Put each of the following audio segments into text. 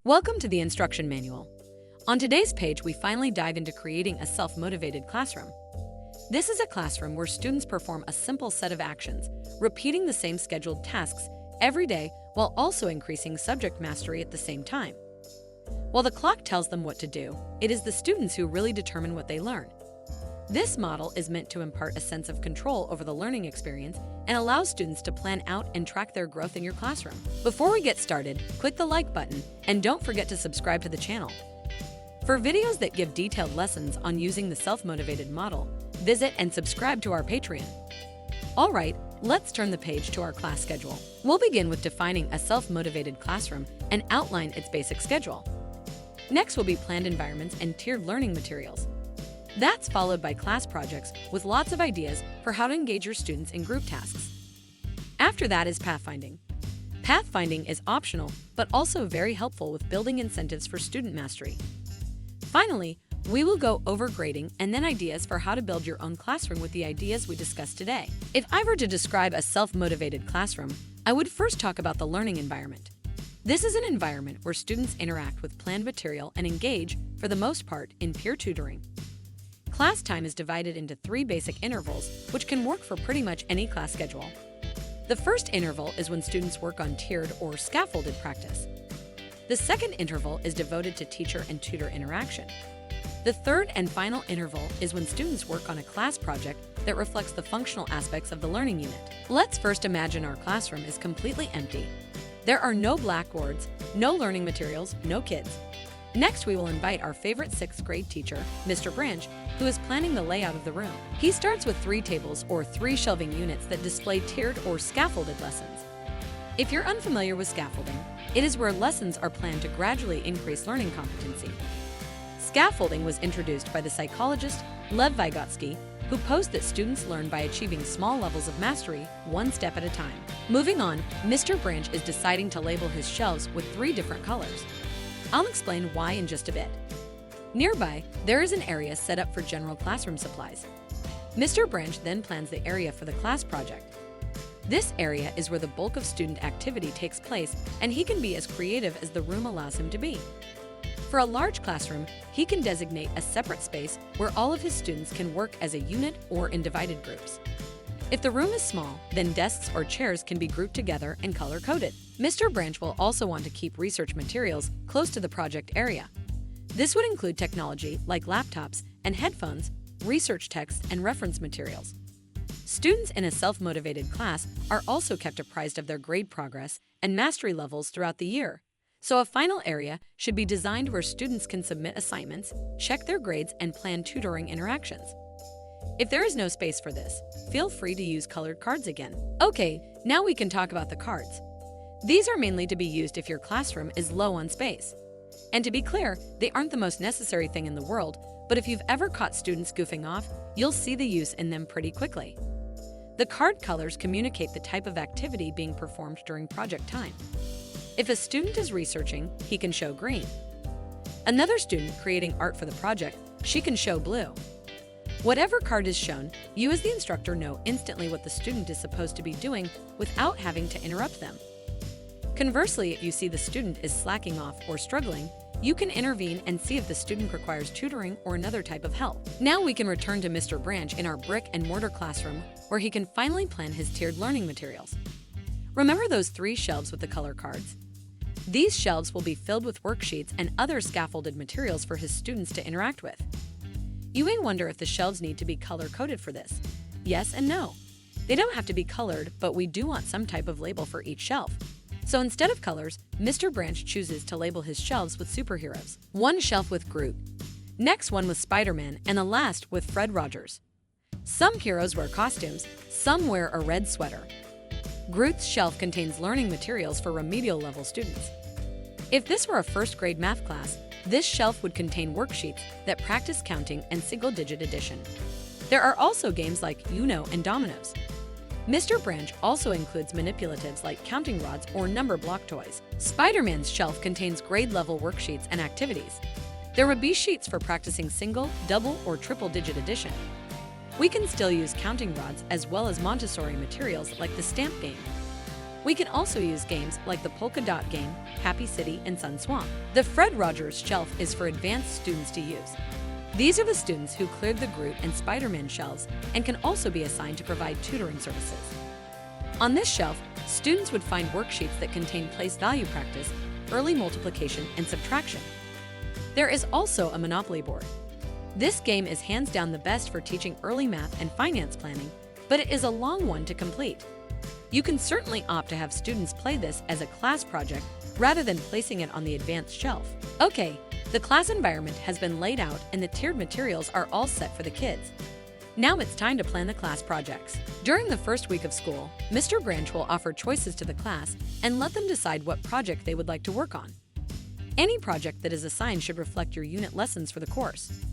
Welcome to the instruction manual. On today's page, we finally dive into creating a self-motivated classroom. This is a classroom where students perform a simple set of actions, repeating the same scheduled tasks every day while also increasing subject mastery at the same time. While the clock tells them what to do, it is the students who really determine what they learn. This model is meant to impart a sense of control over the learning experience and allows students to plan out and track their growth in your classroom. Before we get started, click the like button and don't forget to subscribe to the channel. For videos that give detailed lessons on using the self-motivated model, visit and subscribe to our Patreon. All right, let's turn the page to our class schedule. We'll begin with defining a self-motivated classroom and outline its basic schedule. Next will be planned environments and tiered learning materials. That's followed by class projects with lots of ideas for how to engage your students in group tasks. After that is pathfinding. Pathfinding is optional, but also very helpful with building incentives for student mastery. Finally, we will go over grading and then ideas for how to build your own classroom with the ideas we discussed today. If I were to describe a self-motivated classroom, I would first talk about the learning environment. This is an environment where students interact with planned material and engage, for the most part, in peer tutoring. Class time is divided into 3 basic intervals, which can work for pretty much any class schedule. The first interval is when students work on tiered or scaffolded practice. The second interval is devoted to teacher and tutor interaction. The third and final interval is when students work on a class project that reflects the functional aspects of the learning unit. Let's first imagine our classroom is completely empty. There are no blackboards, no learning materials, no kids. Next, we will invite our favorite 6th grade teacher, Mr. Branch, who is planning the layout of the room. He starts with 3 tables or 3 shelving units that display tiered or scaffolded lessons. If you're unfamiliar with scaffolding, it is where lessons are planned to gradually increase learning competency. Scaffolding was introduced by the psychologist Lev Vygotsky, who posed that students learn by achieving small levels of mastery, one step at a time. Moving on, Mr. Branch is deciding to label his shelves with 3 different colors. I'll explain why in just a bit. Nearby, there is an area set up for general classroom supplies. Mr. Branch then plans the area for the class project. This area is where the bulk of student activity takes place, and he can be as creative as the room allows him to be. For a large classroom, he can designate a separate space where all of his students can work as a unit or in divided groups. If the room is small, then desks or chairs can be grouped together and color-coded. Mr. Branch will also want to keep research materials close to the project area. This would include technology like laptops and headphones, research texts, and reference materials. Students in a self-motivated class are also kept apprised of their grade progress and mastery levels throughout the year. So a final area should be designed where students can submit assignments, check their grades, and plan tutoring interactions. If there is no space for this, feel free to use colored cards again. Okay, now we can talk about the cards. These are mainly to be used if your classroom is low on space. And to be clear, they aren't the most necessary thing in the world, but if you've ever caught students goofing off, you'll see the use in them pretty quickly. The card colors communicate the type of activity being performed during project time. If a student is researching, he can show green. Another student creating art for the project, she can show blue. Whatever card is shown, you as the instructor know instantly what the student is supposed to be doing without having to interrupt them. Conversely, if you see the student is slacking off or struggling, you can intervene and see if the student requires tutoring or another type of help. Now we can return to Mr. Branch in our brick and mortar classroom, where he can finally plan his tiered learning materials. Remember those 3 shelves with the color cards? These shelves will be filled with worksheets and other scaffolded materials for his students to interact with. You may wonder if the shelves need to be color-coded for this. Yes and no. They don't have to be colored, but we do want some type of label for each shelf. So instead of colors, Mr. Branch chooses to label his shelves with superheroes. One shelf with Groot, next one with Spider-Man, and the last with Fred Rogers. Some heroes wear costumes, some wear a red sweater. Groot's shelf contains learning materials for remedial level students. If this were a 1st grade math class, this shelf would contain worksheets that practice counting and single-digit addition. There are also games like Uno and Dominoes. Mr. Branch also includes manipulatives like counting rods or number block toys. Spider-Man's shelf contains grade-level worksheets and activities. There would be sheets for practicing single, double, or triple-digit addition. We can still use counting rods as well as Montessori materials like the stamp game. We can also use games like the Polka Dot game, Happy City, and Sun Swamp. The Fred Rogers shelf is for advanced students to use. These are the students who cleared the Groot and Spider-Man shelves and can also be assigned to provide tutoring services. On this shelf, students would find worksheets that contain place value practice, early multiplication, and subtraction. There is also a Monopoly board. This game is hands down the best for teaching early math and finance planning, but it is a long one to complete. You can certainly opt to have students play this as a class project rather than placing it on the advanced shelf. Okay, the class environment has been laid out and the tiered materials are all set for the kids. Now it's time to plan the class projects. During the first week of school, Mr. Branch will offer choices to the class and let them decide what project they would like to work on. Any project that is assigned should reflect your unit lessons for the course.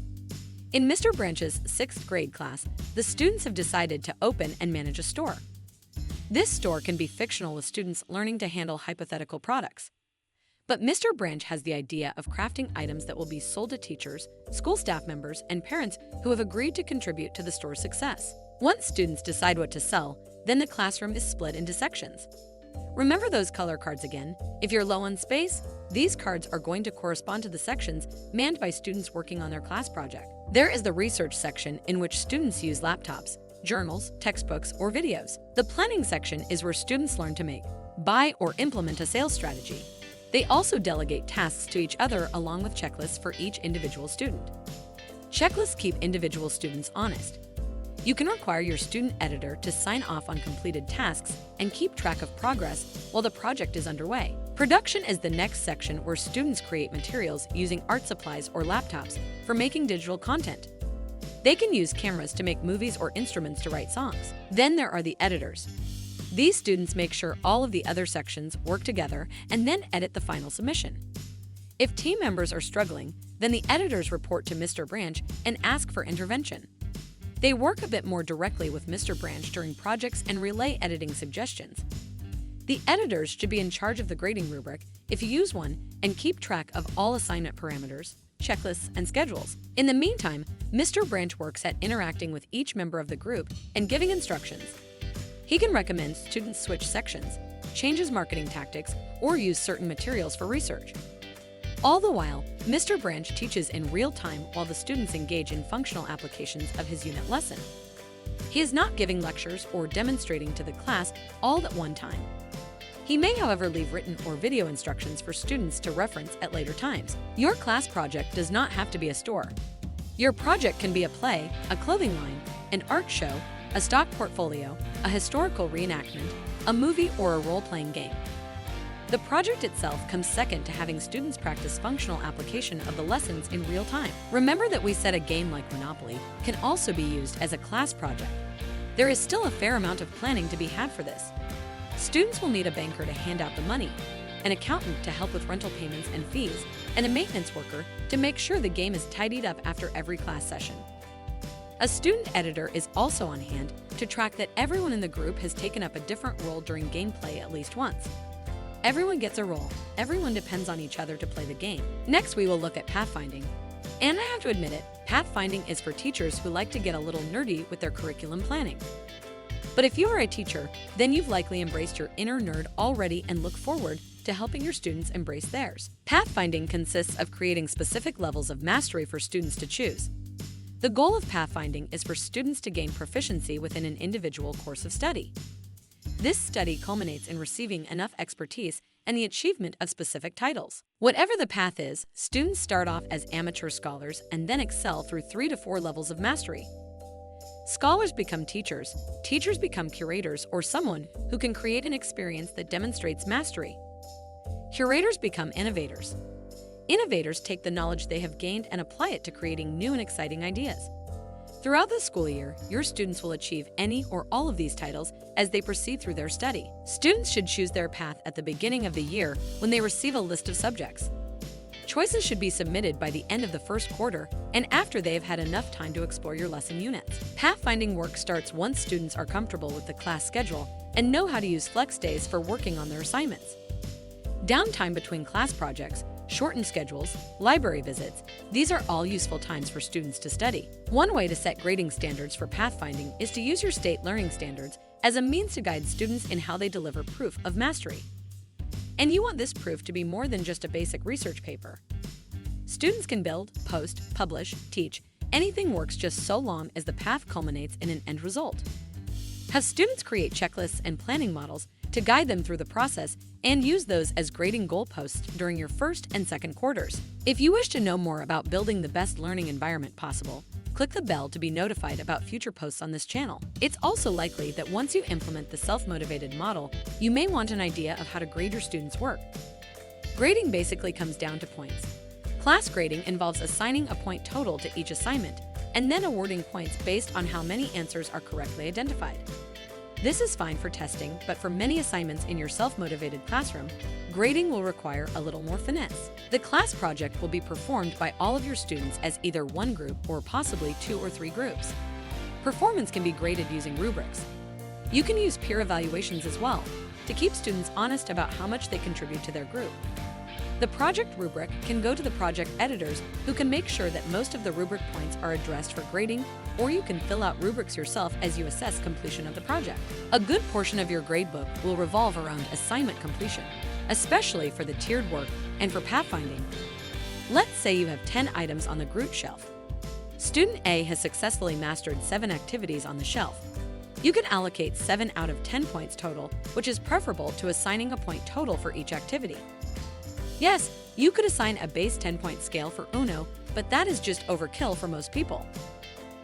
In Mr. Branch's 6th grade class, the students have decided to open and manage a store. This store can be fictional with students learning to handle hypothetical products. But Mr. Branch has the idea of crafting items that will be sold to teachers, school staff members, and parents who have agreed to contribute to the store's success. Once students decide what to sell, then the classroom is split into sections. Remember those color cards again. If you're low on space, these cards are going to correspond to the sections manned by students working on their class project. There is the research section in which students use laptops, journals, textbooks, or videos. The planning section is where students learn to make, buy, or implement a sales strategy. They also delegate tasks to each other along with checklists for each individual student. Checklists keep individual students honest. You can require your student editor to sign off on completed tasks and keep track of progress while the project is underway. Production is the next section where students create materials using art supplies or laptops for making digital content. They can use cameras to make movies or instruments to write songs. Then there are the editors. These students make sure all of the other sections work together and then edit the final submission. If team members are struggling, then the editors report to Mr. Branch and ask for intervention. They work a bit more directly with Mr. Branch during projects and relay editing suggestions. The editors should be in charge of the grading rubric, if you use one, and keep track of all assignment parameters, checklists, and schedules. In the meantime, Mr. Branch works at interacting with each member of the group and giving instructions. He can recommend students switch sections, changes marketing tactics, or use certain materials for research. All the while, Mr. Branch teaches in real time while the students engage in functional applications of his unit lesson. He is not giving lectures or demonstrating to the class all at one time. He may, however, leave written or video instructions for students to reference at later times. Your class project does not have to be a store. Your project can be a play, a clothing line, an art show, a stock portfolio, a historical reenactment, a movie, or a role-playing game. The project itself comes second to having students practice functional application of the lessons in real time. Remember that we said a game like Monopoly can also be used as a class project. There is still a fair amount of planning to be had for this. Students will need a banker to hand out the money, an accountant to help with rental payments and fees, and a maintenance worker to make sure the game is tidied up after every class session. A student editor is also on hand to track that everyone in the group has taken up a different role during gameplay at least once. Everyone gets a role. Everyone depends on each other to play the game. Next, we will look at pathfinding. And I have to admit it, pathfinding is for teachers who like to get a little nerdy with their curriculum planning. But if you are a teacher, then you've likely embraced your inner nerd already and look forward to helping your students embrace theirs. Pathfinding consists of creating specific levels of mastery for students to choose. The goal of pathfinding is for students to gain proficiency within an individual course of study. This study culminates in receiving enough expertise and the achievement of specific titles. Whatever the path is, students start off as amateur scholars and then excel through 3 to 4 levels of mastery. Scholars become teachers, teachers become curators or someone who can create an experience that demonstrates mastery. Curators become innovators. Innovators take the knowledge they have gained and apply it to creating new and exciting ideas. Throughout the school year, your students will achieve any or all of these titles as they proceed through their study. Students should choose their path at the beginning of the year when they receive a list of subjects. Choices should be submitted by the end of the first quarter and after they have had enough time to explore your lesson units. Pathfinding work starts once students are comfortable with the class schedule and know how to use flex days for working on their assignments. Downtime between class projects, shortened schedules, library visits, these are all useful times for students to study. One way to set grading standards for pathfinding is to use your state learning standards as a means to guide students in how they deliver proof of mastery. And you want this proof to be more than just a basic research paper. Students can build, post, publish, teach. Anything works just so long as the path culminates in an end result. Have students create checklists and planning models to guide them through the process and use those as grading goalposts during your first and second quarters. If you wish to know more about building the best learning environment possible, click the bell to be notified about future posts on this channel. It's also likely that once you implement the self-motivated model, you may want an idea of how to grade your students' work. Grading basically comes down to points. Class grading involves assigning a point total to each assignment and then awarding points based on how many answers are correctly identified. This is fine for testing, but for many assignments in your self-motivated classroom, grading will require a little more finesse. The class project will be performed by all of your students as either one group or possibly 2 or 3 groups. Performance can be graded using rubrics. You can use peer evaluations as well to keep students honest about how much they contribute to their group. The project rubric can go to the project editors, who can make sure that most of the rubric points are addressed for grading, or you can fill out rubrics yourself as you assess completion of the project. A good portion of your gradebook will revolve around assignment completion, especially for the tiered work and for pathfinding. Let's say you have 10 items on the group shelf. Student A has successfully mastered 7 activities on the shelf. You can allocate 7 out of 10 points total, which is preferable to assigning a point total for each activity. Yes, you could assign a base 10-point scale for Uno, but that is just overkill for most people.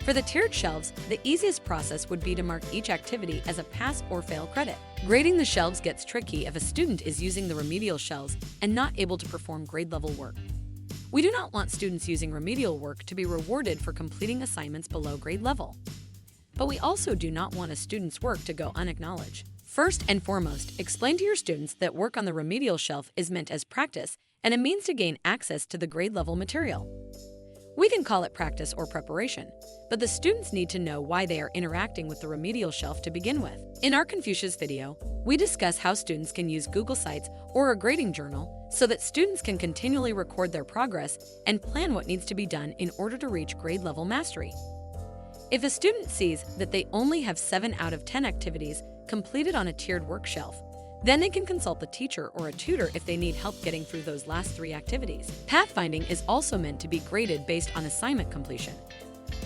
For the tiered shelves, the easiest process would be to mark each activity as a pass or fail credit. Grading the shelves gets tricky if a student is using the remedial shelves and not able to perform grade-level work. We do not want students using remedial work to be rewarded for completing assignments below grade level. But we also do not want a student's work to go unacknowledged. First and foremost, explain to your students that work on the remedial shelf is meant as practice and a means to gain access to the grade-level material. We can call it practice or preparation, but the students need to know why they are interacting with the remedial shelf to begin with. In our Confucius video, we discuss how students can use Google Sites or a grading journal so that students can continually record their progress and plan what needs to be done in order to reach grade-level mastery. If a student sees that they only have 7 out of 10 activities completed on a tiered work shelf, then they can consult the teacher or a tutor if they need help getting through those last 3 activities. Pathfinding is also meant to be graded based on assignment completion.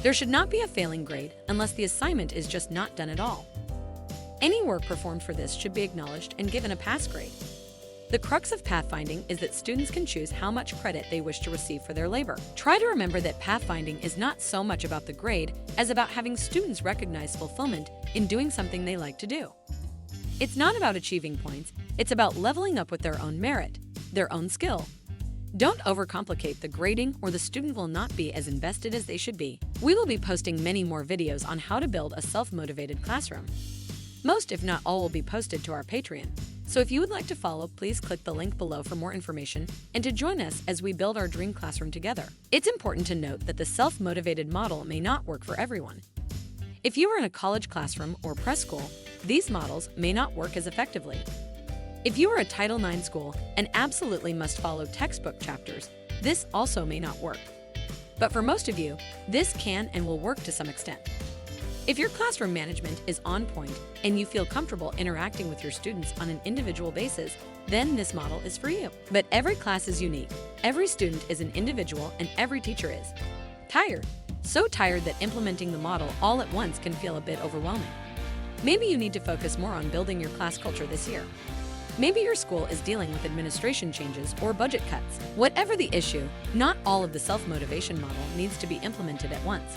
There should not be a failing grade unless the assignment is just not done at all. Any work performed for this should be acknowledged and given a pass grade. The crux of pathfinding is that students can choose how much credit they wish to receive for their labor. Try to remember that pathfinding is not so much about the grade as about having students recognize fulfillment in doing something they like to do. It's not about achieving points, it's about leveling up with their own merit, their own skill. Don't overcomplicate the grading or the student will not be as invested as they should be. We will be posting many more videos on how to build a self-motivated classroom. Most, if not all, will be posted to our Patreon. So if you would like to follow, please click the link below for more information and to join us as we build our dream classroom together. It's important to note that the self-motivated model may not work for everyone. If you are in a college classroom or prep school, these models may not work as effectively. If you are a Title IX school and absolutely must follow textbook chapters, this also may not work. But for most of you, this can and will work to some extent. If your classroom management is on point and you feel comfortable interacting with your students on an individual basis, then this model is for you. But every class is unique, every student is an individual, and every teacher is tired. So tired that implementing the model all at once can feel a bit overwhelming. Maybe you need to focus more on building your class culture this year. Maybe your school is dealing with administration changes or budget cuts. Whatever the issue, not all of the self-motivation model needs to be implemented at once.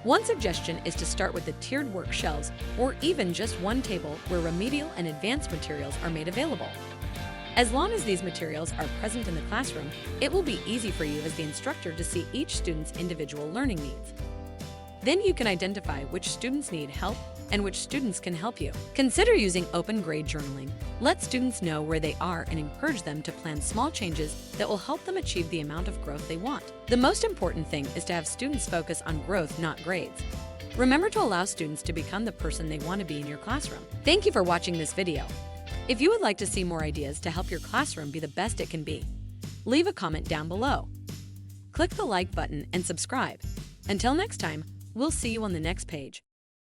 One suggestion is to start with the tiered work shelves or even just one table where remedial and advanced materials are made available. As long as these materials are present in the classroom, it will be easy for you as the instructor to see each student's individual learning needs. Then you can identify which students need help and which students can help you. Consider using open grade journaling. Let students know where they are and encourage them to plan small changes that will help them achieve the amount of growth they want. The most important thing is to have students focus on growth, not grades. Remember to allow students to become the person they want to be in your classroom. Thank you for watching this video. If you would like to see more ideas to help your classroom be the best it can be, leave a comment down below. Click the like button and subscribe. Until next time, we'll see you on the next page.